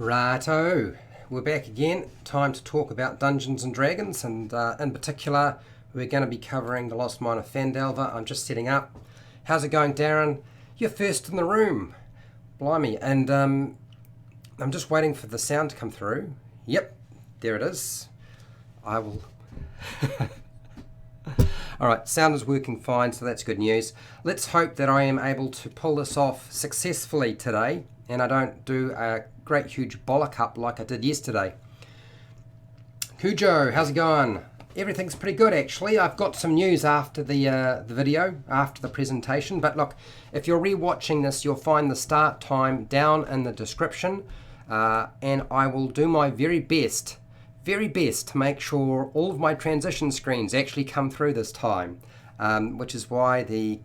Righto, we're back again. Time to talk about Dungeons and Dragons, and in particular, we're going to be covering the Lost Mine of Phandelver. I'm just setting up. How's it going, Darren? You're first in the room. Blimey, and I'm just waiting for the sound to come through. Yep, there it is. I will... Alright, sound is working fine, so that's good news. Let's hope that I am able to pull this off successfully today, and I don't do a great huge bollock up like I did yesterday. Cujo, how's it going? Everything's pretty good actually. I've got some news after the video, after the presentation, but look, if you're re-watching this, you'll find the start time down in the description, and I will do my very best to make sure all of my transition screens actually come through this time, which is why the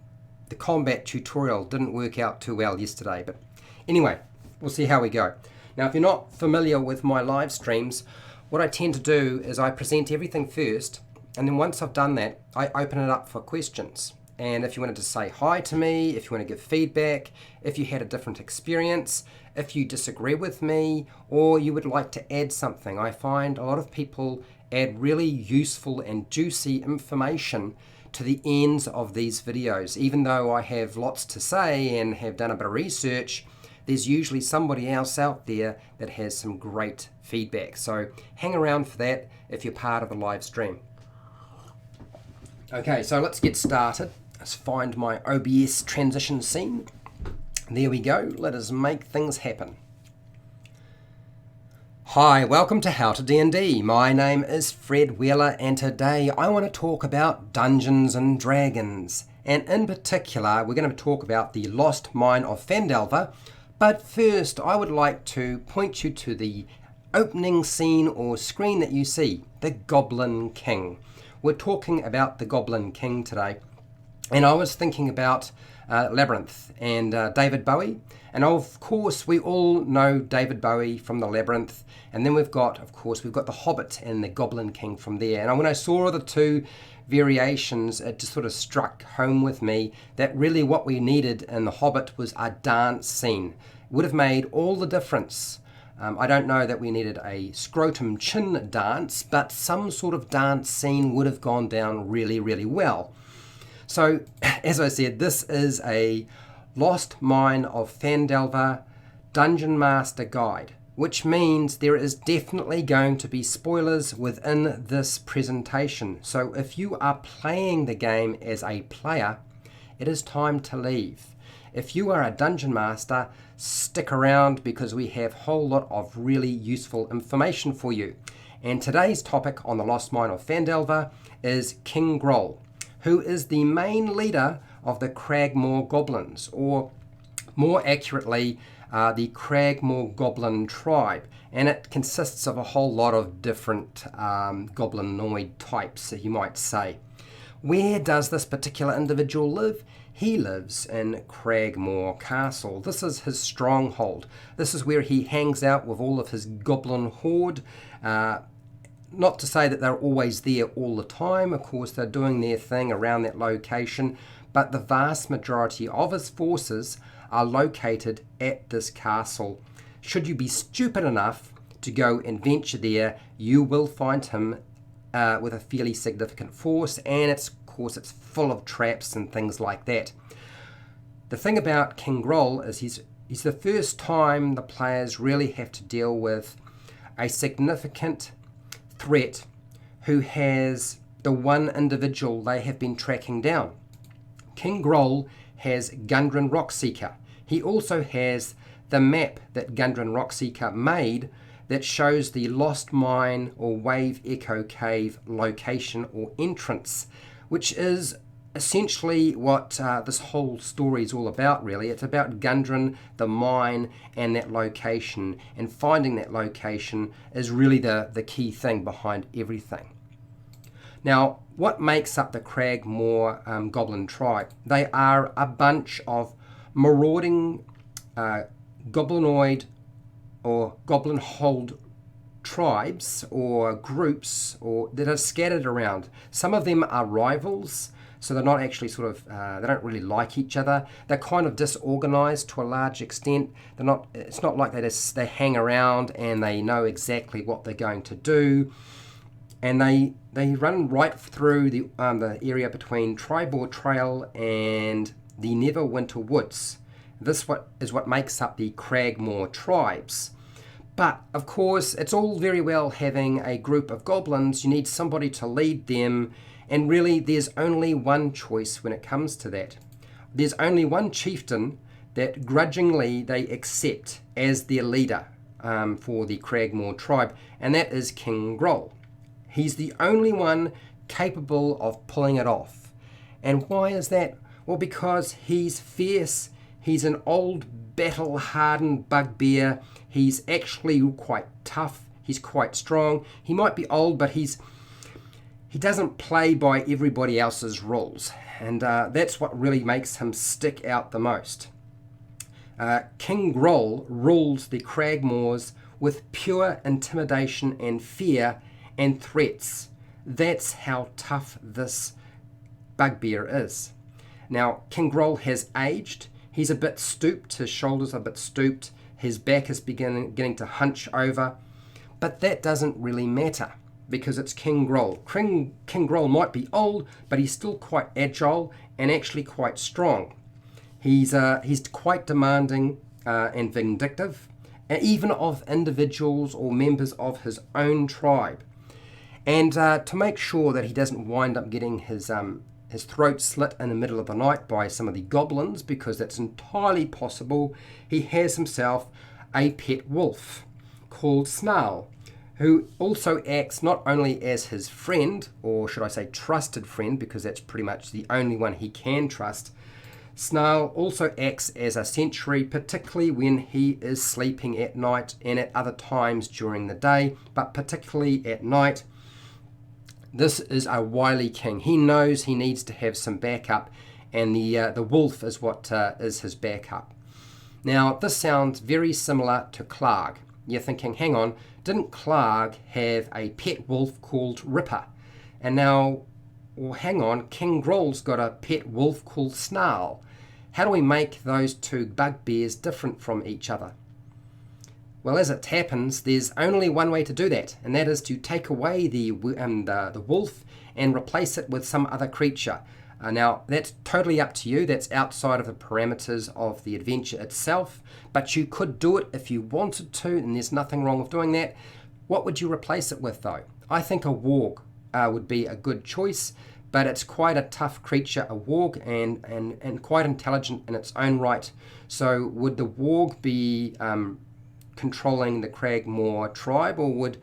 combat tutorial didn't work out too well yesterday. But anyway, we'll see how we go. Now, if you're not familiar with my live streams, what I tend to do is I present everything first, and then once I've done that, I open it up for questions. And if you wanted to say hi to me, if you want to give feedback, if you had a different experience, if you disagree with me, or you would like to add something, I find a lot of people add really useful and juicy information to the ends of these videos. Even though I have lots to say and have done a bit of research, there's usually somebody else out there that has some great feedback. So hang around for that if you're part of the live stream. Okay, so let's get started. Let's find my OBS transition scene. There we go. Let us make things happen. Hi, welcome to HowtoDandD. My name is Fred Wheeler, and today I want to talk about Dungeons and Dragons. And in particular, we're going to talk about the Lost Mine of Phandelver. But first, I would like to point you to the opening scene or screen that you see, the Goblin King. We're talking about the Goblin King today. And I was thinking about Labyrinth and David Bowie. And of course, we all know David Bowie from the Labyrinth. And then we've got the Hobbit and the Goblin King from there. And when I saw the two variations, it just sort of struck home with me that really what we needed in the Hobbit was a dance scene. It would have made all the difference. I don't know that we needed a scrotum chin dance, but some sort of dance scene would have gone down really, really well. So, as I said, this is a Lost Mine of Phandelver Dungeon Master Guide, which means there is definitely going to be spoilers within this presentation. So if you are playing the game as a player, it is time to leave. If you are a Dungeon Master, stick around because we have a whole lot of really useful information for you. And today's topic on the Lost Mine of Phandelver is King Grol, who is the main leader of the Cragmaw goblins, or more accurately, the Cragmaw goblin tribe, and it consists of a whole lot of different goblinoid types, you might say. Where does this particular individual live? He lives in Cragmaw Castle. This is his stronghold. This is where he hangs out with all of his goblin horde. Not to say that they're always there all the time. Of course, they're doing their thing around that location, but the vast majority of his forces are located at this castle. Should you be stupid enough to go and venture there, you will find him with a fairly significant force, and of course it's full of traps and things like that. The thing about King Grol is he's the first time the players really have to deal with a significant threat who has the one individual they have been tracking down. King Grol has Gundren Rockseeker. He also has the map that Gundren Rockseeker made that shows the Lost Mine or Wave Echo Cave location or entrance, which is essentially what this whole story is all about, really. It's about Gundren, the mine, and that location, and finding that location is really the key thing behind everything. Now, what makes up the Cragmaw goblin tribe? They are a bunch of marauding goblinoid or goblin hold tribes or groups that are scattered around. Some of them are rivals, so they're not actually sort of, they don't really like each other. They're kind of disorganized to a large extent. They're not, it's not like they hang around and they know exactly what they're going to do. And they run right through the area between Tribord Trail and the Neverwinter Woods. This is what makes up the Cragmaw tribes. But, of course, it's all very well having a group of goblins. You need somebody to lead them, and really there's only one choice when it comes to that. There's only one chieftain that grudgingly they accept as their leader for the Cragmaw tribe, and that is King Grol. He's the only one capable of pulling it off. And why is that? Well, because he's fierce. He's an old battle-hardened bugbear. He's actually quite tough. He's quite strong. He might be old, but he doesn't play by everybody else's rules. And that's what really makes him stick out the most. King Grol rules the Cragmaws with pure intimidation and fear and threats. That's how tough this bugbear is. Now, King Grol has aged. He's a bit stooped, his shoulders are a bit stooped, his back is beginning to hunch over, but that doesn't really matter because it's King Grol. King Grol might be old, but he's still quite agile and actually quite strong. He's quite demanding and vindictive, even of individuals or members of his own tribe. And to make sure that he doesn't wind up getting his throat slit in the middle of the night by some of the goblins, because that's entirely possible, he has himself a pet wolf called Snarl, who also acts not only as his friend, or should I say trusted friend, because that's pretty much the only one he can trust. Snarl also acts as a sentry, particularly when he is sleeping at night and at other times during the day, but particularly at night. This is a wily king. He knows he needs to have some backup, and the wolf is what is his backup. Now, this sounds very similar to Clarg. You're thinking, hang on, didn't Clarg have a pet wolf called Ripper? And now, well, hang on, King Grol's got a pet wolf called Snarl. How do we make those two bugbears different from each other? Well, as it happens, there's only one way to do that, and that is to take away the wolf and replace it with some other creature. Now, that's totally up to you. That's outside of the parameters of the adventure itself, but you could do it if you wanted to, and there's nothing wrong with doing that. What would you replace it with, though? I think a warg would be a good choice, but it's quite a tough creature, a warg, and quite intelligent in its own right. So would the warg be controlling the Cragmaw tribe, or would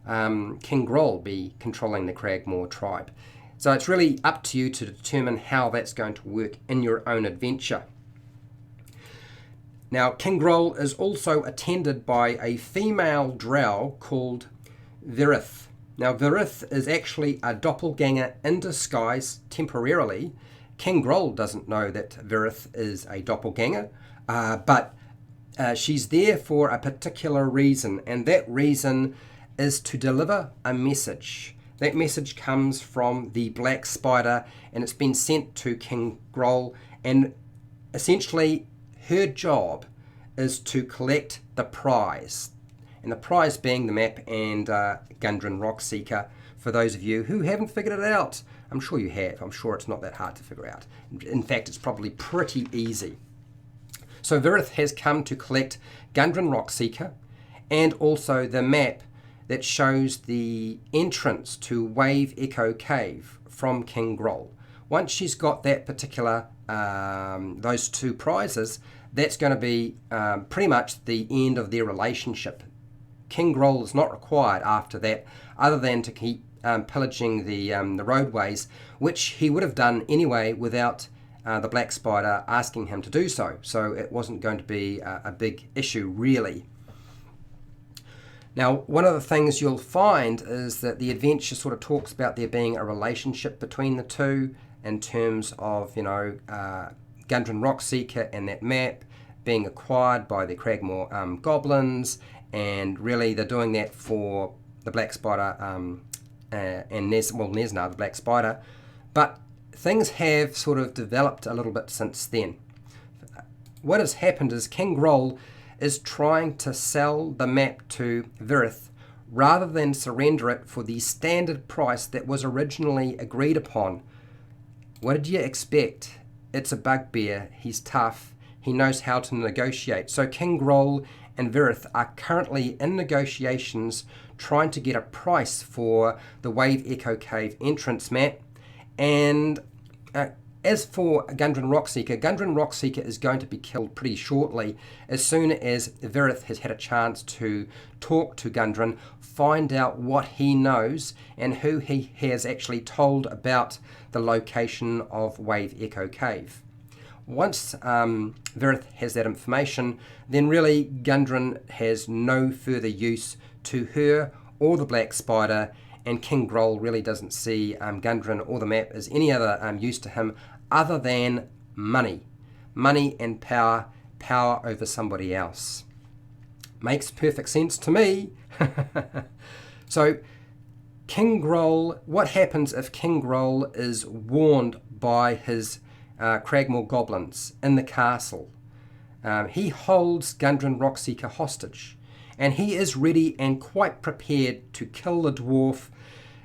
King Grol be controlling the Cragmaw tribe? So it's really up to you to determine how that's going to work in your own adventure. Now, King Grol is also attended by a female drow called Virith. Now, Virith is actually a doppelganger in disguise temporarily. King Grol doesn't know that Virith is a doppelganger, but she's there for a particular reason, and that reason is to deliver a message. That message comes from the Black Spider, and it's been sent to King Grol, and essentially her job is to collect the prize, and the prize being the map and Gundren Rockseeker. For those of you who haven't figured it out, I'm sure you have. I'm sure it's not that hard to figure out. In fact, it's probably pretty easy. So Virith has come to collect Gundren Rockseeker and also the map that shows the entrance to Wave Echo Cave from King Grol. Once she's got that particular, those two prizes, that's going to be pretty much the end of their relationship. King Grol is not required after that, other than to keep pillaging the roadways, which he would have done anyway without the Black Spider asking him to do so. So it wasn't going to be a big issue, really. Now, one of the things you'll find is that the adventure sort of talks about there being a relationship between the two in terms of, Gundren Rockseeker and that map being acquired by the Cragmaw goblins, and really they're doing that for the Black Spider and Nesnar, the Black Spider. But things have sort of developed a little bit since then. What has happened is King Grol is trying to sell the map to Virith rather than surrender it for the standard price that was originally agreed upon. What did you expect? It's a bugbear. He's tough. He knows how to negotiate. So King Grol and Virith are currently in negotiations trying to get a price for the Wave Echo Cave entrance map. And as for Gundren Rockseeker is going to be killed pretty shortly as soon as Virith has had a chance to talk to Gundren, find out what he knows and who he has actually told about the location of Wave Echo Cave. Once Virith has that information, then really Gundren has no further use to her or the Black Spider, and King Grol really doesn't see Gundren or the map as any other use to him other than money and power over somebody else. Makes perfect sense to me. So King Grol, what happens if King Grol is warned by his Cragmaw goblins in the castle? He holds Gundren Rockseeker hostage, and he is ready and quite prepared to kill the dwarf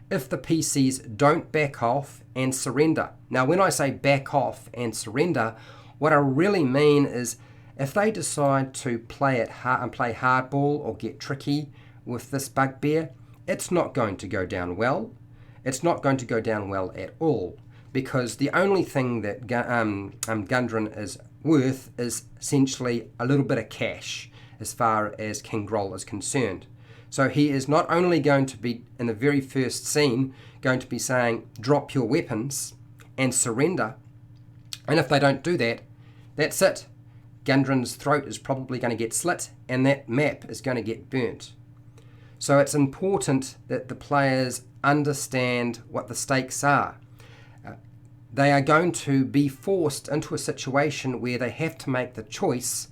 if the PCs don't back off and surrender. Now, when I say back off and surrender, what I really mean is if they decide to play hardball or get tricky with this bugbear, it's not going to go down well. It's not going to go down well at all, because the only thing that Gundren is worth is essentially a little bit of cash as far as King Grol is concerned. So he is not only going to be, in the very first scene, going to be saying, drop your weapons and surrender. And if they don't do that, that's it. Gundren's throat is probably going to get slit and that map is going to get burnt. So it's important that the players understand what the stakes are. They are going to be forced into a situation where they have to make the choice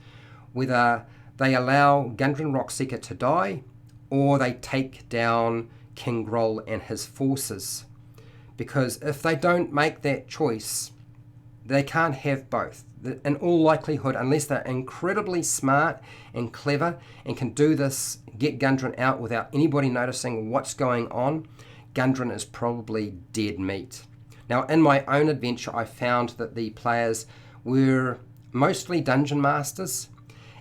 whether they allow Gundren Rockseeker to die or they take down King Grol and his forces. Because if they don't make that choice, they can't have both. In all likelihood, unless they're incredibly smart and clever and can do this, get Gundren out without anybody noticing what's going on, Gundren is probably dead meat. Now, in my own adventure, I found that the players were mostly dungeon masters,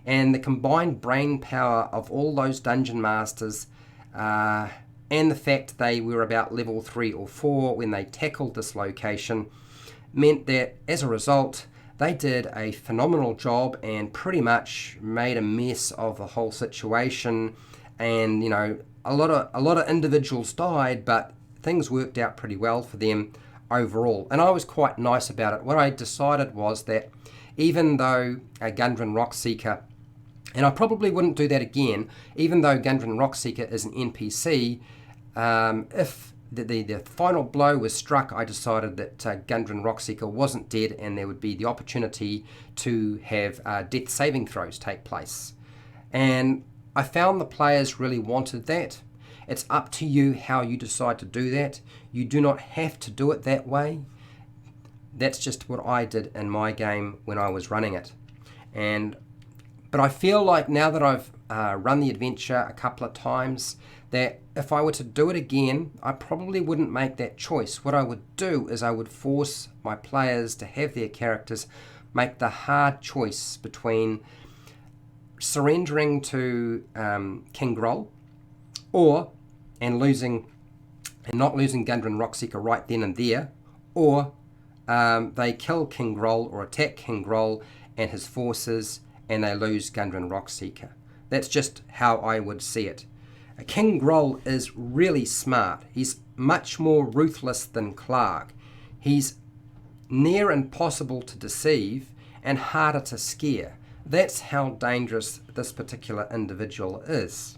and the combined brain power of all those dungeon masters and the fact they were about level 3 or 4 when they tackled this location meant that as a result they did a phenomenal job and pretty much made a mess of the whole situation. And you know, a lot of individuals died, but things worked out pretty well for them overall, and I was quite nice about it. What I decided was that even though Gundren Rockseeker, and I probably wouldn't do that again, even though Gundren Rockseeker is an NPC, if the final blow was struck, I decided that Gundren Rockseeker wasn't dead and there would be the opportunity to have death saving throws take place. And I found the players really wanted that. It's up to you how you decide to do that. You do not have to do it that way. That's just what I did in my game when I was running it. But I feel like now that I've run the adventure a couple of times, that if I were to do it again, I probably wouldn't make that choice. What I would do is I would force my players to have their characters make the hard choice between surrendering to King Grol and not losing Gundren Rockseeker right then and there, or they kill King Grol or attack King Grol and his forces and they lose Gundren Rockseeker. That's just how I would see it. King Grol is really smart. He's much more ruthless than Clark. He's near impossible to deceive and harder to scare. That's how dangerous this particular individual is.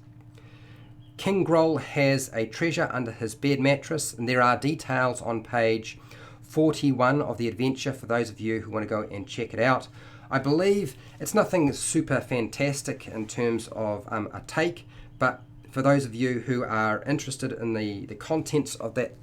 King Grol has a treasure under his bed mattress, and there are details on page 41 of the adventure for those of you who want to go and check it out. I believe it's nothing super fantastic in terms of a take, but for those of you who are interested in the contents of that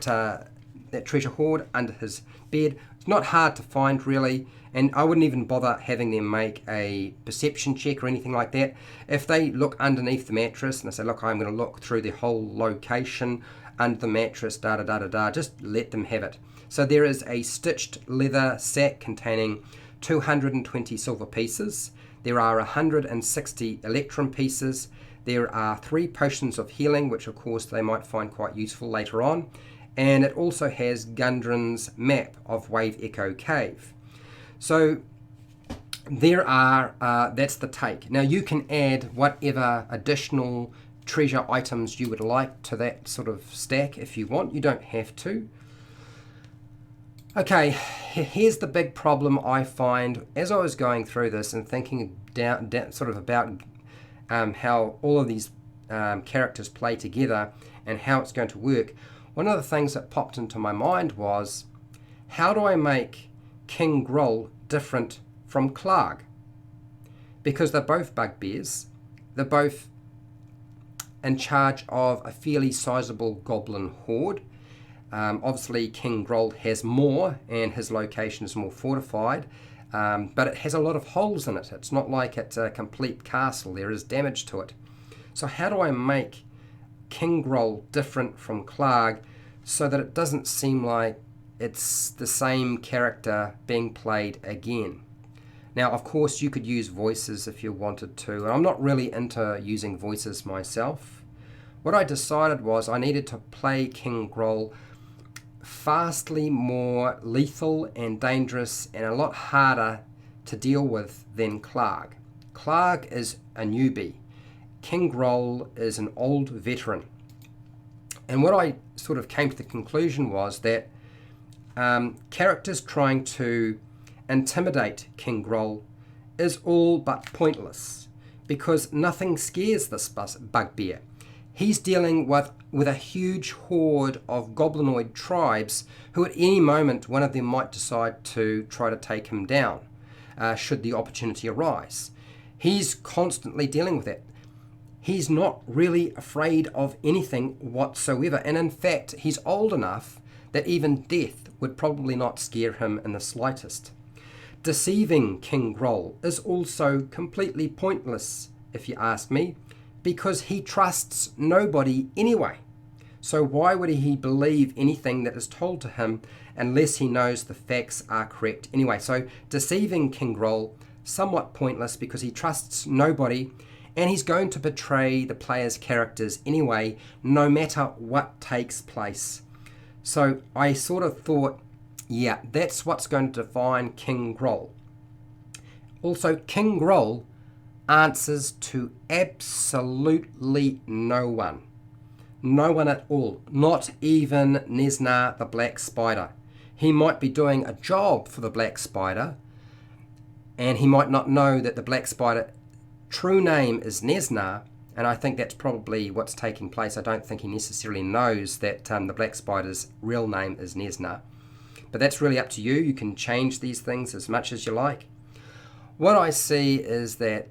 that treasure hoard under his bed. It's not hard to find really, and I wouldn't even bother having them make a perception check or anything like that. If they look underneath the mattress and they say, look, I'm going to look through the whole location under the mattress, just let them have it. So there is a stitched leather sack containing 220 silver pieces. There are 160 electrum pieces. There are 3 potions of healing, which of course they might find quite useful later on. And it also has Gundren's map of Wave Echo Cave. So there are, that's the take. Now you can add whatever additional treasure items you would like to that sort of stack if you want. You don't have to. Okay, here's the big problem I find as I was going through this and thinking down sort of about how all of these characters play together and how it's going to work. One of the things that popped into my mind was, how do I make King Grol different from Clarg? Because they're both bugbears, they're both in charge of a fairly sizable goblin horde. Obviously King Grol has more and his location is more fortified, but it has a lot of holes in it. It's not like it's a complete castle, there is damage to it. So how do I make King Grol different from Clarg so that it doesn't seem like it's the same character being played again? Now of course you could use voices if you wanted to, and I'm not really into using voices myself. What I decided was I needed to play King Grol vastly more lethal and dangerous and a lot harder to deal with than Clarg. Clarg is a newbie. King Grol is an old veteran. And what I sort of came to the conclusion was that characters trying to intimidate King Grol is all but pointless because nothing scares this bugbear. He's dealing with a huge horde of goblinoid tribes who at any moment one of them might decide to try to take him down should the opportunity arise. He's constantly dealing with it. He's not really afraid of anything whatsoever, and in fact he's old enough that even death would probably not scare him in the slightest. Deceiving King Grol is also completely pointless if you ask me, because he trusts nobody anyway. So why would he believe anything that is told to him unless he knows the facts are correct anyway? So deceiving King Grol, somewhat pointless because he trusts nobody and he's going to betray the player's characters anyway, no matter what takes place. So I sort of thought, yeah, that's what's going to define King Grol. Also, King Grol answers to absolutely no one. No one at all. Not even Nesna the Black Spider. He might be doing a job for the Black Spider, and he might not know that the Black Spider true name is Nesna, and I think that's probably what's taking place. I don't think he necessarily knows that the Black Spider's real name is Nesna. But that's really up to you. You can change these things as much as you like. What I see is that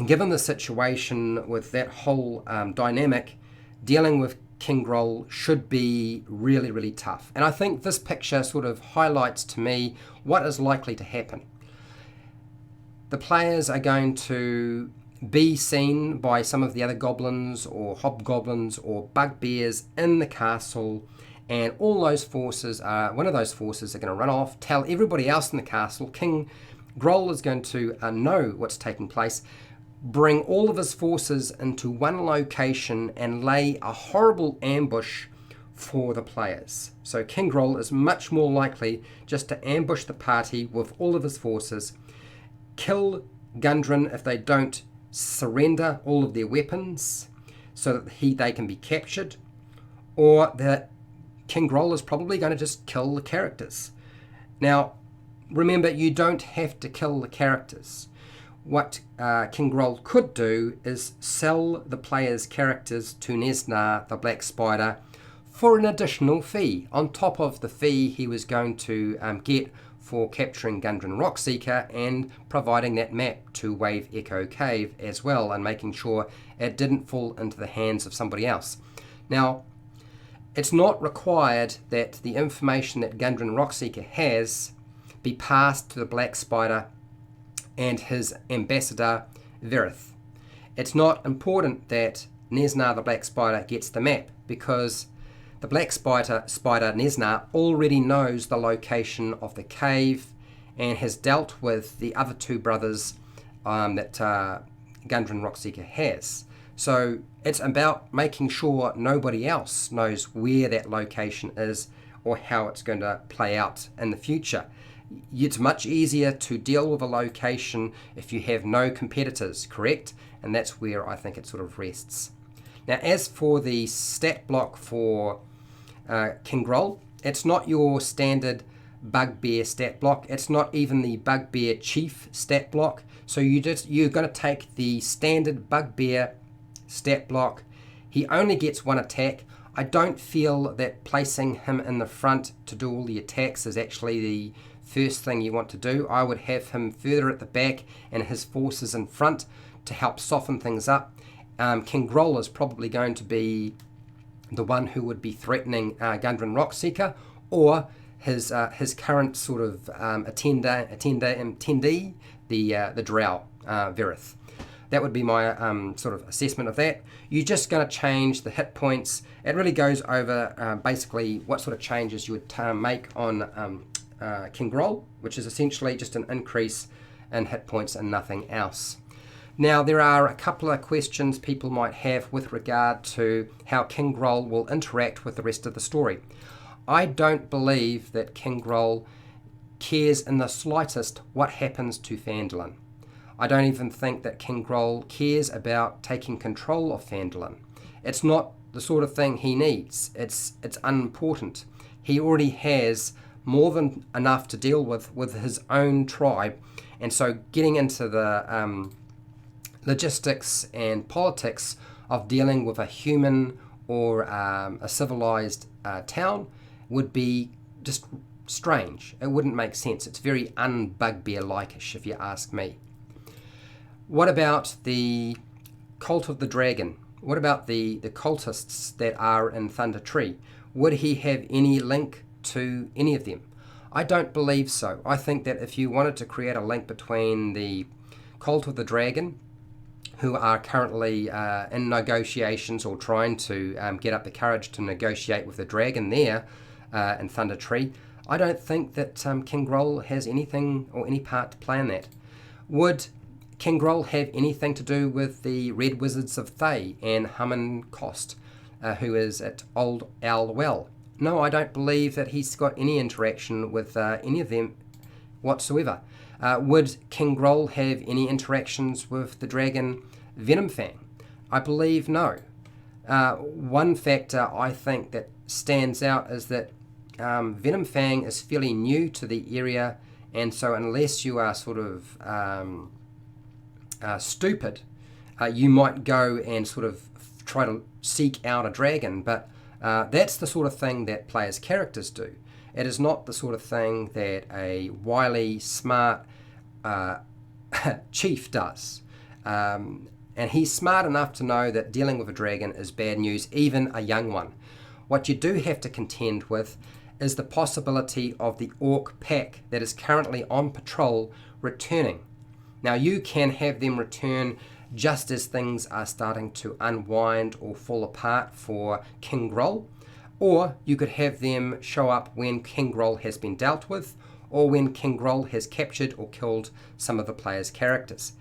given the situation with that whole dynamic, dealing with King Grol should be really, really tough. And I think this picture sort of highlights to me what is likely to happen. The players are going to be seen by some of the other goblins or hobgoblins or bugbears in the castle, and all those forces are, one of those forces are going to run off, tell everybody else in the castle. King Grol is going to know what's taking place, bring all of his forces into one location and lay a horrible ambush for the players. So King Grol is much more likely just to ambush the party with all of his forces, kill Gundren if they don't surrender all of their weapons so that they can be captured, or that King Grol is probably going to just kill the characters. Now, remember, you don't have to kill the characters. What King Grol could do is sell the player's characters to Nesna, the Black Spider, for an additional fee, on top of the fee he was going to get for capturing Gundren Rockseeker and providing that map to Wave Echo Cave as well, and making sure it didn't fall into the hands of somebody else. Now, It's not required that the information that Gundren Rockseeker has be passed to the Black Spider and his ambassador Virith. It's not important that Nesnar the Black Spider gets the map, because the Black Spider Nesnar already knows the location of the cave and has dealt with the other two brothers that Gundren Rockseeker has. So it's about making sure nobody else knows where that location is or how it's going to play out in the future. It's much easier to deal with a location if you have no competitors, correct? And that's where I think it sort of rests. Now, as for the stat block for King Grol, it's not your standard Bugbear stat block. It's not even the Bugbear Chief stat block. So you're going to take the standard Bugbear stat block. He only gets one attack. I don't feel that placing him in the front to do all the attacks is actually the first thing you want to do. I would have him further at the back and his forces in front to help soften things up. King Grol is probably going to be the one who would be threatening Gundren Rockseeker, or his current sort of attendee, the Drow, Virith. That would be my sort of assessment of that. You're just going to change the hit points. It really goes over basically what sort of changes you would make on King Grol, which is essentially just an increase in hit points and nothing else. Now, there are a couple of questions people might have with regard to how King Grol will interact with the rest of the story. I don't believe that King Grol cares in the slightest what happens to Phandalin. I don't even think that King Grol cares about taking control of Phandalin. It's not the sort of thing he needs. It's unimportant. He already has more than enough to deal with his own tribe, and so getting into the logistics and politics of dealing with a human or a civilized town would be just strange. It wouldn't make sense. It's very un-Bugbear-like-ish, if you ask me. What about the Cult of the Dragon? What about the cultists that are in Thunder Tree? Would he have any link to any of them? I don't believe so. I think that if you wanted to create a link between the Cult of the Dragon, who are currently in negotiations or trying to get up the courage to negotiate with the dragon there in Thunder Tree, I don't think that King Grol has anything or any part to play in that. Would King Grol have anything to do with the Red Wizards of Thay and Hummin Cost, who is at Old Owl Well? No, I don't believe that he's got any interaction with any of them whatsoever. Would King Grol have any interactions with the dragon Venomfang? I believe no. One factor I think that stands out is that Venomfang is fairly new to the area, and so unless you are sort of stupid, you might go and sort of try to seek out a dragon, but that's the sort of thing that players' characters do. It is not the sort of thing that a wily, smart chief does. And he's smart enough to know that dealing with a dragon is bad news, even a young one. What you do have to contend with is the possibility of the orc pack that is currently on patrol returning. Now, you can have them return just as things are starting to unwind or fall apart for King Grol, or you could have them show up when King Grol has been dealt with, or when King Grol has captured or killed some of the players' characters.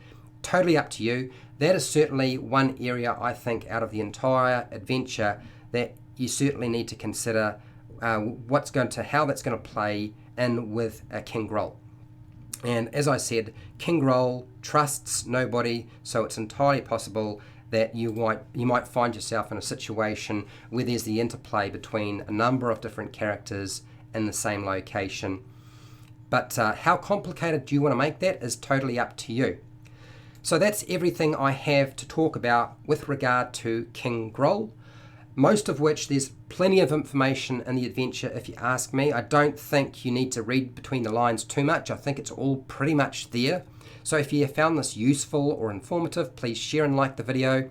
Totally up to you. That is certainly one area, I think, out of the entire adventure that you certainly need to consider how that's going to play in with King Grol. And as I said, King Grol trusts nobody, so it's entirely possible that you might find yourself in a situation where there's the interplay between a number of different characters in the same location. But how complicated do you want to make that is totally up to you. So that's everything I have to talk about with regard to King Grol, most of which there's plenty of information in the adventure if you ask me. I don't think you need to read between the lines too much. I think it's all pretty much there. So if you found this useful or informative, please share and like the video.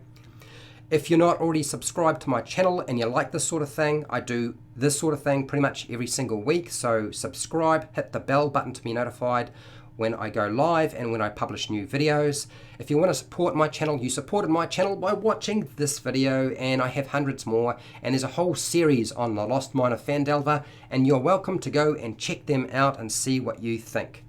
If you're not already subscribed to my channel and you like this sort of thing, I do this sort of thing pretty much every single week. So subscribe, hit the bell button to be notified when I go live and when I publish new videos. If you want to support my channel, you supported my channel by watching this video, and I have hundreds more, and there's a whole series on the Lost Mine of Phandelver, and you're welcome to go and check them out and see what you think.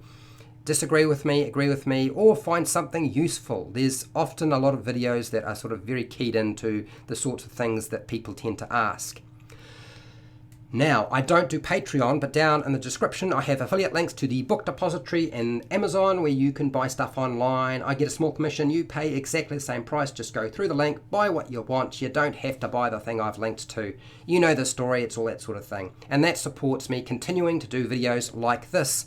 Disagree with me, agree with me, or find something useful. There's often a lot of videos that are sort of very keyed into the sorts of things that people tend to ask. Now, I don't do Patreon, but down in the description I have affiliate links to the book depository and Amazon where you can buy stuff online. I get a small commission, you pay exactly the same price, just go through the link, buy what you want. You don't have to buy the thing I've linked to. You know the story, it's all that sort of thing. And that supports me continuing to do videos like this.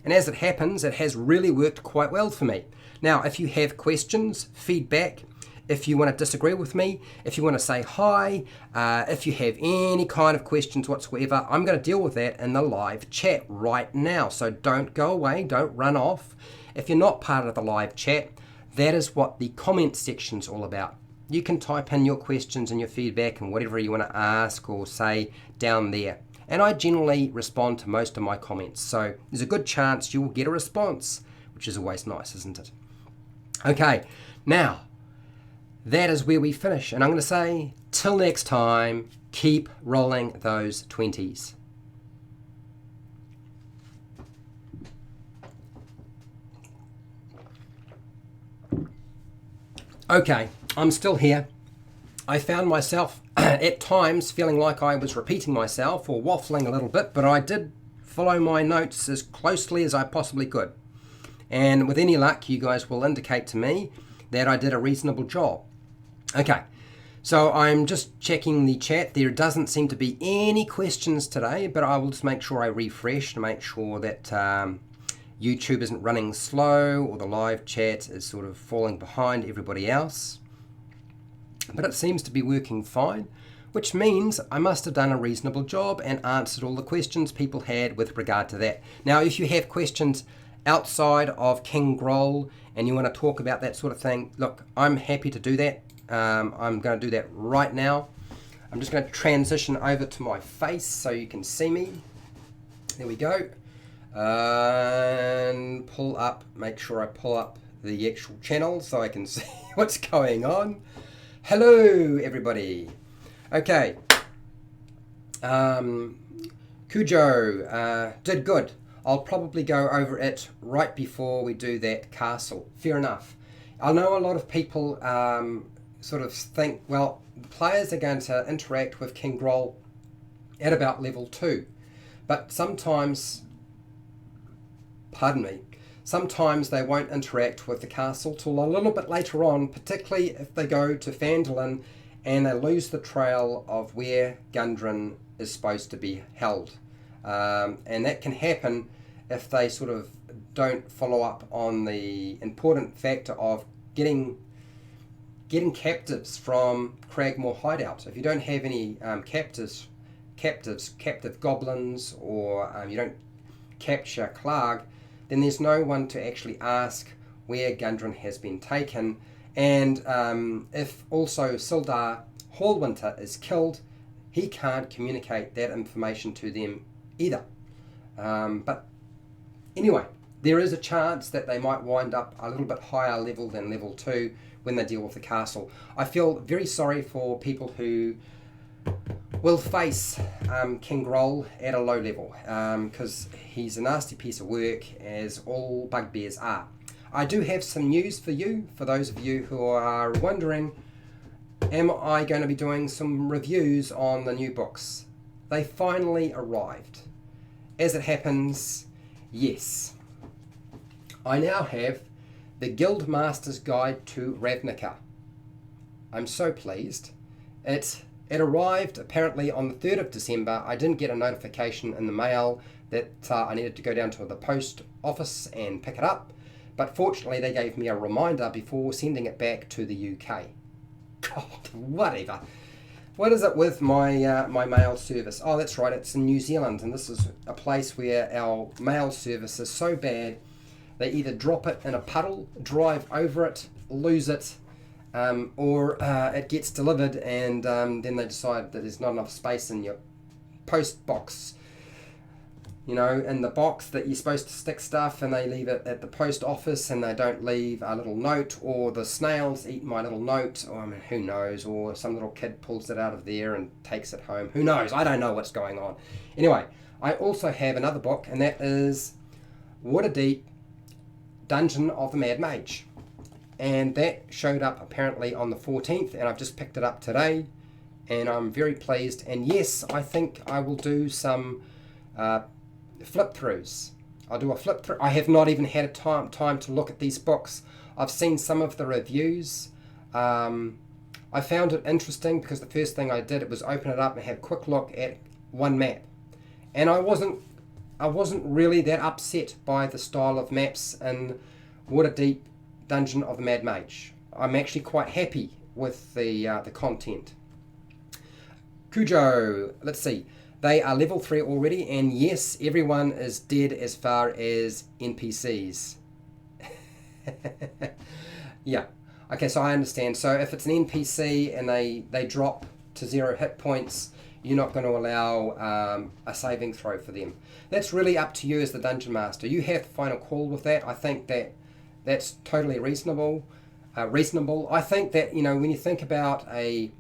And as it happens, it has really worked quite well for me. Now, if you have questions, feedback, if you want to disagree with me, if you want to say hi, if you have any kind of questions whatsoever, I'm going to deal with that in the live chat right now. So don't go away, don't run off. If you're not part of the live chat, that is what the comment section's all about. You can type in your questions and your feedback and whatever you want to ask or say down there. And I generally respond to most of my comments. So there's a good chance you will get a response, which is always nice, isn't it? Okay, now, that is where we finish, and I'm going to say, till next time, keep rolling those 20s. Okay, I'm still here. I found myself at times feeling like I was repeating myself or waffling a little bit, but I did follow my notes as closely as I possibly could. And with any luck, you guys will indicate to me that I did a reasonable job. Okay, so I'm just checking the chat. There doesn't seem to be any questions today, but I will just make sure I refresh to make sure that YouTube isn't running slow or the live chat is sort of falling behind everybody else. But it seems to be working fine, which means I must have done a reasonable job and answered all the questions people had with regard to that. Now, if you have questions outside of King Grol and you want to talk about that sort of thing, look, I'm happy to do that. I'm going to do that right now. I'm just going to transition over to my face so you can see me. There we go. And pull up, make sure I pull up the actual channel so I can see what's going on. Hello, everybody. Okay. Cujo did good. I'll probably go over it right before we do that castle. Fair enough. I know a lot of people sort of think, well, the players are going to interact with King Grol at about level 2. But sometimes, sometimes they won't interact with the castle till a little bit later on, particularly if they go to Phandalin and they lose the trail of where Gundren is supposed to be held. And that can happen if they sort of don't follow up on the important factor of getting captives from Cragmaw hideout. If you don't have any captive goblins, or you don't capture Clarg, then there's no one to actually ask where Gundren has been taken. And if also Sildar Hallwinter is killed, he can't communicate that information to them either. But anyway, there is a chance that they might wind up a little bit higher level than level 2 when they deal with the castle. I feel very sorry for people who will face King Grol at a low level, because he's a nasty piece of work, as all bugbears are. I do have some news for you, for those of you who are wondering, am I going to be doing some reviews on the new books? They finally arrived. As it happens, yes. I now have the Guildmaster's Guide to Ravnica. I'm so pleased. It arrived apparently on the 3rd of December. I didn't get a notification in the mail that I needed to go down to the post office and pick it up, but fortunately they gave me a reminder before sending it back to the UK. God, whatever. What is it with my my mail service? Oh, that's right, it's in New Zealand, and this is a place where our mail service is so bad, they either drop it in a puddle, drive over it, lose it, or it gets delivered and then they decide that there's not enough space in your post box, you know, in the box that you're supposed to stick stuff, and they leave it at the post office and they don't leave a little note, or the snails eat my little note, or I mean, who knows, or some little kid pulls it out of there and takes it home. Who knows? I don't know what's going on. Anyway, I also have another book, and that is Waterdeep Dungeon of the Mad Mage. And that showed up apparently on the 14th, and I've just picked it up today, and I'm very pleased. And yes, I think I will do some flip throughs. I'll do a flip through. I have not even had a time to look at these books. I've seen some of the reviews. I found it interesting because the first thing I did was open it up and have a quick look at one map, and I wasn't really that upset by the style of maps in Waterdeep Dungeon of the Mad Mage. I'm actually quite happy with the content. Cujo, let's see. They are level 3 already, and yes, everyone is dead as far as NPCs. Yeah. Okay, so I understand. So if it's an NPC and they drop to 0 hit points, you're not going to allow a saving throw for them. That's really up to you as the Dungeon Master. You have the final call with that. I think that's totally reasonable. I think that, you know, when you think about an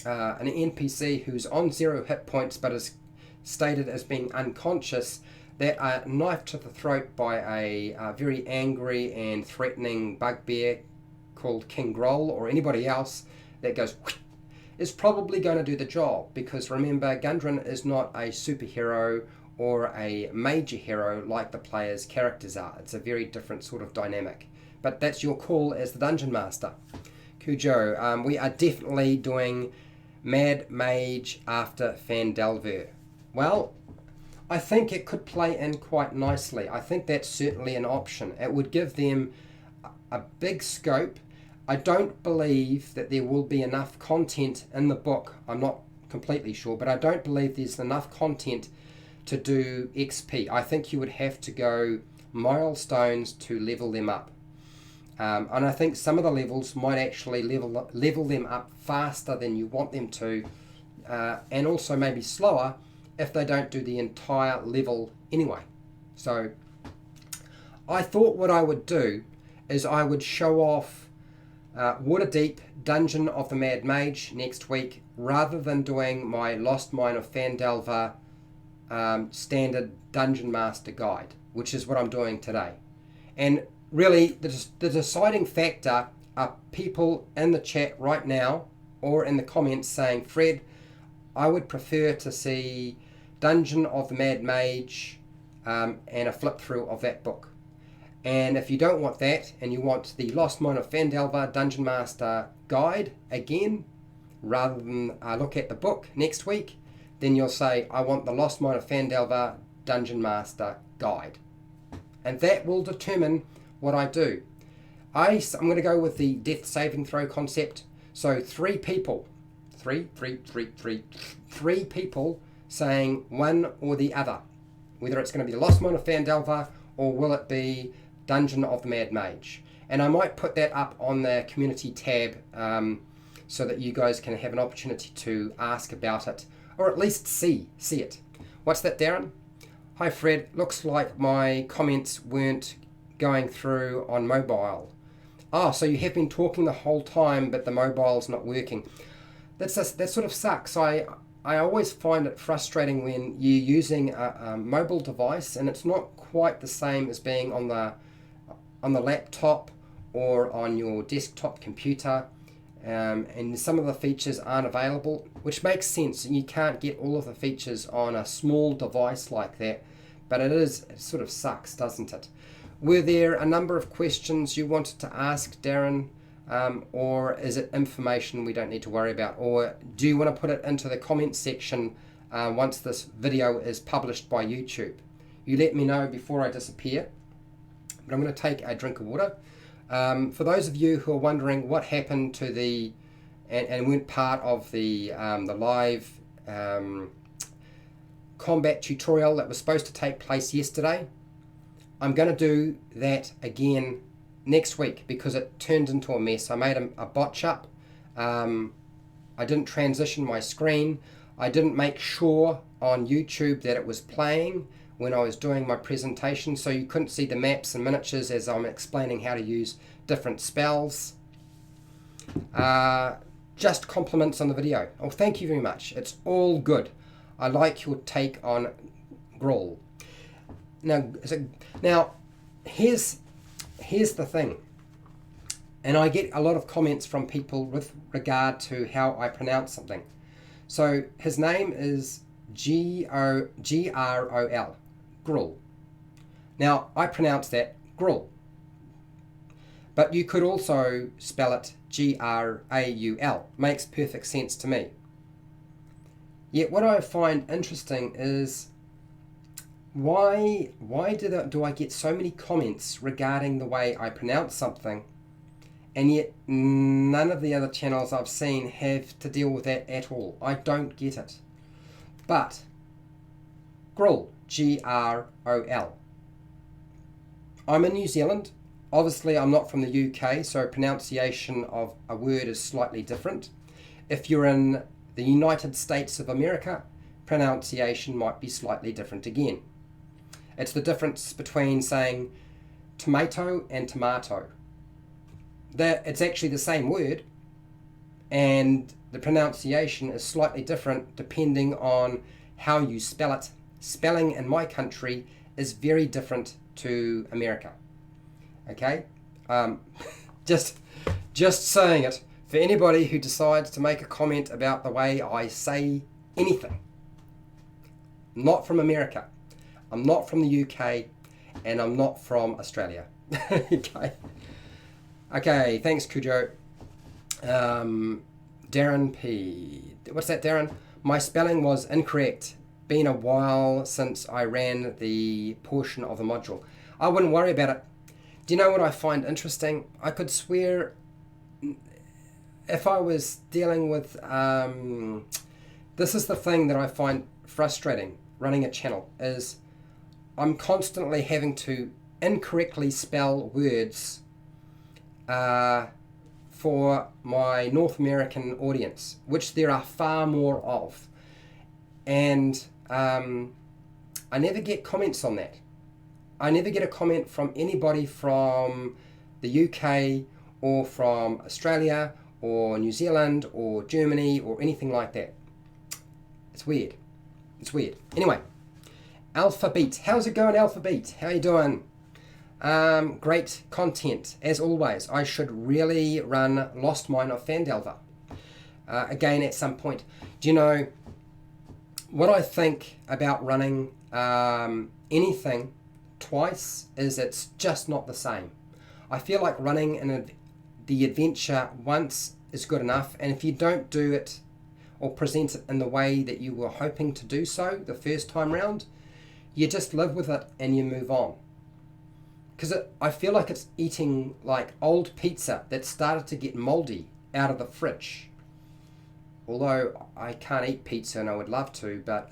NPC who's on 0 hit points but is stated as being unconscious, that are knifed to the throat by a very angry and threatening bugbear called King Grol, or anybody else that goes is probably going to do the job, because remember, Gundren is not a superhero or a major hero like the player's characters are. It's a very different sort of dynamic, but that's your call as the Dungeon Master. Cujo, we are definitely doing Mad Mage after phandelver. Well, I think it could play in quite nicely. I think that's certainly an option. It would give them a big scope. I don't believe that there will be enough content in the book. I'm not completely sure, but I don't believe there's enough content to do XP. I think you would have to go milestones to level them up. And I think some of the levels might actually level them up faster than you want them to, and also maybe slower if they don't do the entire level anyway. So I thought what I would do is I would show off Waterdeep Dungeon of the Mad Mage next week, rather than doing my Lost Mine of Phandelver standard Dungeon Master guide, which is what I'm doing today. And really, the deciding factor are people in the chat right now or in the comments saying, Fred, I would prefer to see Dungeon of the Mad Mage and a flip through of that book. And if you don't want that, and you want the Lost Mine of Phandelver Dungeon Master guide again, rather than look at the book next week, then you'll say, I want the Lost Mine of Phandelver Dungeon Master guide. And that will determine what I do. I'm going to go with the death saving throw concept. So 3 people, three people saying one or the other, whether it's going to be Lost Mine of Phandelver or will it be Dungeon of the Mad Mage. And I might put that up on the community tab so that you guys can have an opportunity to ask about it, or at least see it. What's that, Darren? Hi Fred, looks like my comments weren't going through on mobile. So you have been talking the whole time but the mobile's not working. That sort of sucks. I always find it frustrating when you're using a mobile device and it's not quite the same as being on the laptop or on your desktop computer, and some of the features aren't available, which makes sense. You can't get all of the features on a small device like that, but it sort of sucks, doesn't it? Were there a number of questions you wanted to ask, Darren, or is it information we don't need to worry about, or do you want to put it into the comments section once this video is published by YouTube? You let me know before I disappear. But I'm going to take a drink of water. For those of you who are wondering what happened to and weren't part of the live combat tutorial that was supposed to take place yesterday, I'm going to do that again next week because it turned into a mess. I made a botch up. I didn't transition my screen. I didn't make sure on YouTube that it was playing when I was doing my presentation, so you couldn't see the maps and miniatures as I'm explaining how to use different spells. Just compliments on the video. Oh, thank you very much. It's all good. I like your take on Grol. Now, here's the thing. And I get a lot of comments from people with regard to how I pronounce something. So his name is Grol. Grol. Now, I pronounce that Grol. But you could also spell it Graul. Makes perfect sense to me. Yet what I find interesting is why do I get so many comments regarding the way I pronounce something, and yet none of the other channels I've seen have to deal with that at all. I don't get it. But Grol, Grol. I'm in New Zealand. Obviously, I'm not from the UK, so pronunciation of a word is slightly different. If you're in the United States of America, pronunciation might be slightly different again. It's the difference between saying tomato and tomato. It's actually the same word, and the pronunciation is slightly different depending on how you spell it. Spelling in my country is very different to America. Okay, just saying it for anybody who decides to make a comment about the way I say anything. I'm not from America, I'm not from the UK, and I'm not from Australia. Okay, thanks Cujo. Darren P. What's that, Darren? My spelling was incorrect. Been a while since I ran the portion of the module. I wouldn't worry about it. Do you know what I find interesting? I could swear if I was dealing with... this is the thing that I find frustrating running a channel, is I'm constantly having to incorrectly spell words for my North American audience, which there are far more of. And I never get comments on that. I never get a comment from anybody from the UK or from Australia or New Zealand or Germany or anything like that. It's weird. It's weird. Anyway, Alphabet. How's it going, Alphabet? How you doing? Great content, as always. I should really run Lost Mine of Phandelver again at some point. Do you know what I think about running anything twice is it's just not the same. I feel like running the adventure once is good enough, and if you don't do it or present it in the way that you were hoping to do so the first time round, you just live with it and you move on. Because I feel like it's eating like old pizza that started to get moldy out of the fridge. Although I can't eat pizza and I would love to, but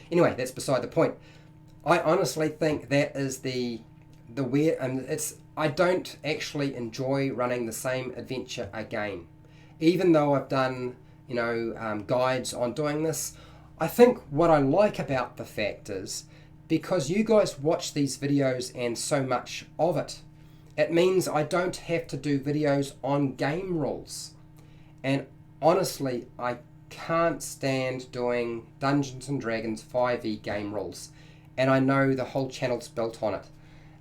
anyway, that's beside the point. I honestly think that is the weird, and I don't actually enjoy running the same adventure again, even though I've done guides on doing this. I think what I like about the fact is, because you guys watch these videos and so much of it, it means I don't have to do videos on game rules. And honestly, I can't stand doing Dungeons and Dragons 5e game rules, and I know the whole channel's built on it,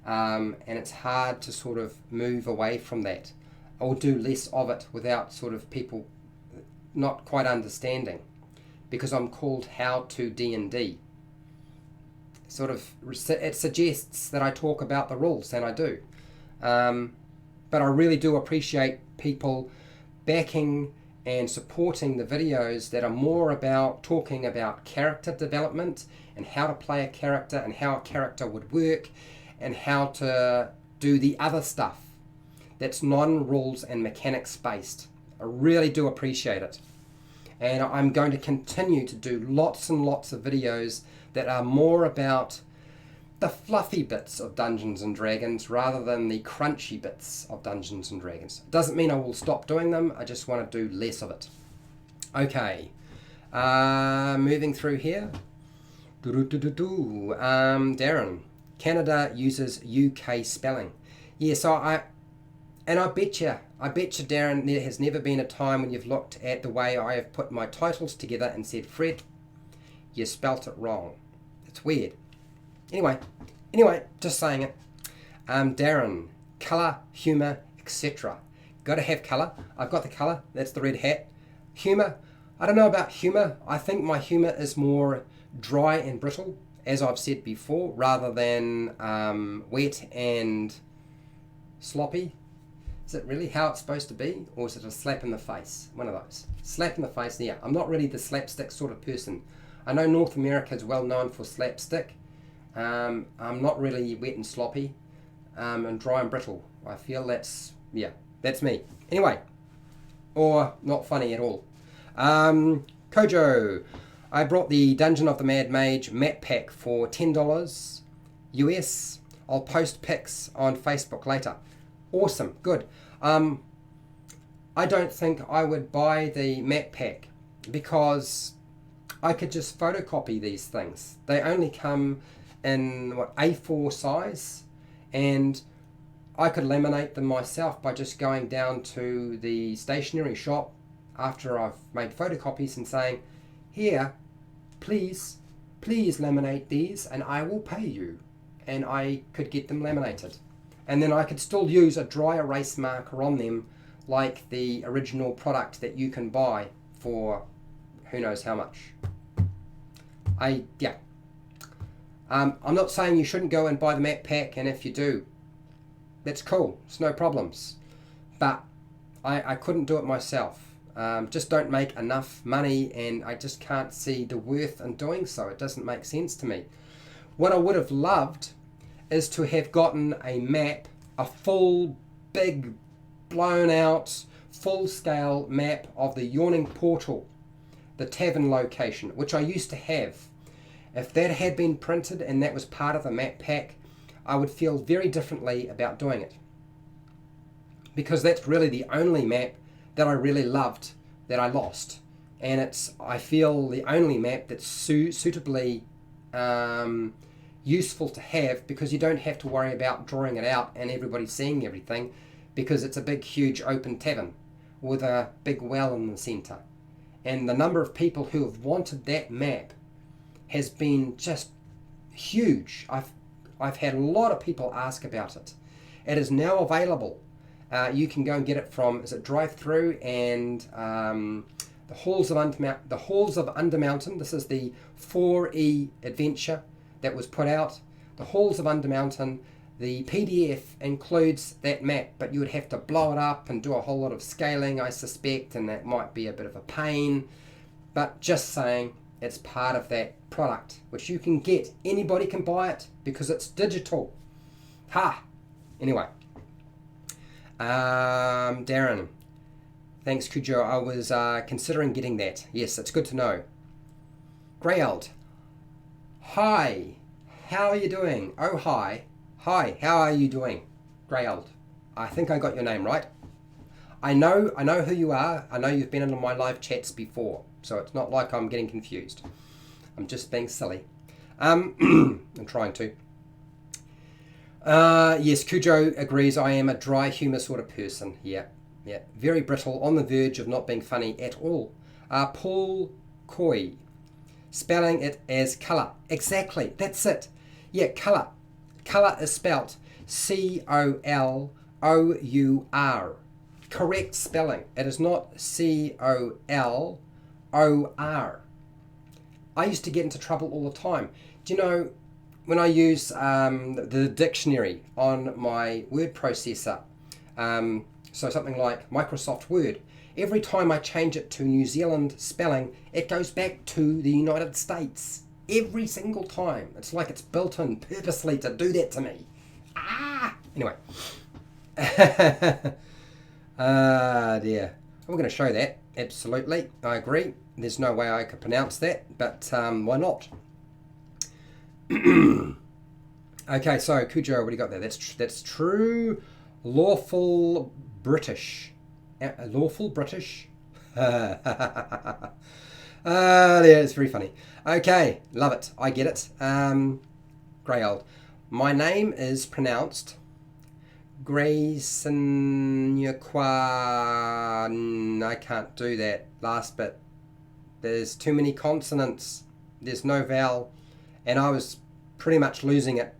and it's hard to sort of move away from that or do less of it without sort of people not quite understanding, because I'm called HowtoDandD. Sort of it suggests that I talk about the rules, and I do, but I really do appreciate people backing and supporting the videos that are more about talking about character development and how to play a character and how a character would work and how to do the other stuff that's non-rules and mechanics based. I really do appreciate it. And I'm going to continue to do lots and lots of videos that are more about the fluffy bits of Dungeons and Dragons rather than the crunchy bits of Dungeons and Dragons. Doesn't mean I will stop doing them, I just want to do less of it. Okay, moving through here. Darren, Canada uses UK spelling. Yeah, so I bet you, Darren, there has never been a time when you've looked at the way I have put my titles together and said, Fred, you spelt it wrong. It's weird. Anyway, just saying it. Darren, colour, humour, etc. Got to have colour. I've got the colour. That's the red hat. Humour. I don't know about humour. I think my humour is more dry and brittle, as I've said before, rather than wet and sloppy. Is it really how it's supposed to be? Or is it a slap in the face? One of those. Slap in the face, yeah. I'm not really the slapstick sort of person. I know North America is well known for slapstick. I'm not really wet and sloppy, and dry and brittle. I feel that's me. Anyway, or not funny at all. Kojo, I brought the Dungeon of the Mad Mage map pack for $10 US. I'll post pics on Facebook later. Awesome, good. I don't think I would buy the map pack because I could just photocopy these things. They only come in A4 size, and I could laminate them myself by just going down to the stationery shop after I've made photocopies and saying, here, please laminate these and I will pay you. And I could get them laminated. And then I could still use a dry erase marker on them like the original product that you can buy for who knows how much. I'm not saying you shouldn't go and buy the map pack, and if you do, that's cool, it's no problems. But I couldn't do it myself. Just don't make enough money, and I just can't see the worth in doing so. It doesn't make sense to me. What I would have loved is to have gotten a map, a full, big, blown out, full scale map of the Yawning Portal, the tavern location, which I used to have. If that had been printed and that was part of the map pack, I would feel very differently about doing it. Because that's really the only map that I really loved that I lost. And it's, I feel, the only map that's suitably useful to have, because you don't have to worry about drawing it out and everybody seeing everything, because it's a big, huge open tavern with a big well in the centre. And the number of people who have wanted that map has been just huge. I've had a lot of people ask about it. It is now available. You can go and get it from, is it Drive-Thru and the Halls of Undermountain. This is the 4E adventure that was put out. The Halls of Undermountain. The PDF includes that map, but you would have to blow it up and do a whole lot of scaling, I suspect, and that might be a bit of a pain. But just saying, it's part of that product, which you can get. Anybody can buy it because it's digital. Ha! Anyway. Darren. Thanks, Cujo. I was considering getting that. Yes, it's good to know. Grayald. Hi. How are you doing? Oh, hi. Hi, how are you doing? Grayald. I think I got your name right. I know who you are. I know you've been in my live chats before, so it's not like I'm getting confused. I'm just being silly. I'm trying to. Yes, Cujo agrees. I am a dry humour sort of person. Yeah. Very brittle, on the verge of not being funny at all. Paul Coy, spelling it as colour. Exactly, that's it. Yeah, colour. Colour is spelt C-O-L-O-U-R. Correct spelling. It is not C-O-L-O-R. I used to get into trouble all the time. Do you know, when I use the dictionary on my word processor, so something like Microsoft Word, every time I change it to New Zealand spelling, it goes back to the United States. Every single time. It's like it's built in purposely to do that to me. Anyway. Dear. I'm going to show that. Absolutely. I agree. There's no way I could pronounce that, but why not? Okay, so Cujo, what do you got there? That's true. Lawful British. Lawful British? Yeah, it's very funny. Okay, love it. I get it. Grey old. My name is pronounced Grayson. I can't do that last bit. There's too many consonants. There's no vowel. And I was pretty much losing it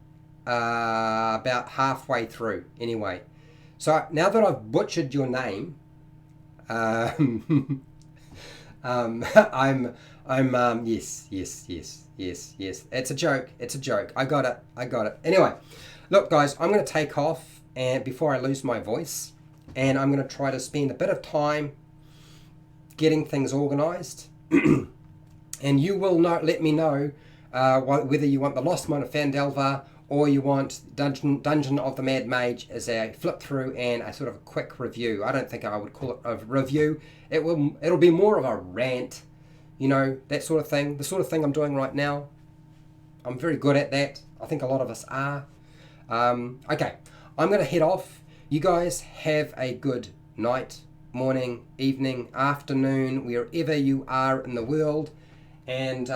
about halfway through anyway. So now that I've butchered your name, yes. It's a joke. I got it. Anyway, look guys, I'm going to take off and before I lose my voice, and I'm going to try to spend a bit of time getting things organized. And you will let me know whether you want the Lost Mine of Phandelver or you want Dungeon of the Mad Mage as a flip through and a sort of a quick review. I don't think I would call it a review. It'll be more of a rant, that sort of thing. The sort of thing I'm doing right now. I'm very good at that. I think a lot of us are. Okay, I'm going to head off. You guys have a good night, morning, evening, afternoon, wherever you are in the world. And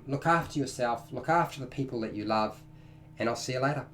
look after yourself, look after the people that you love, and I'll see you later.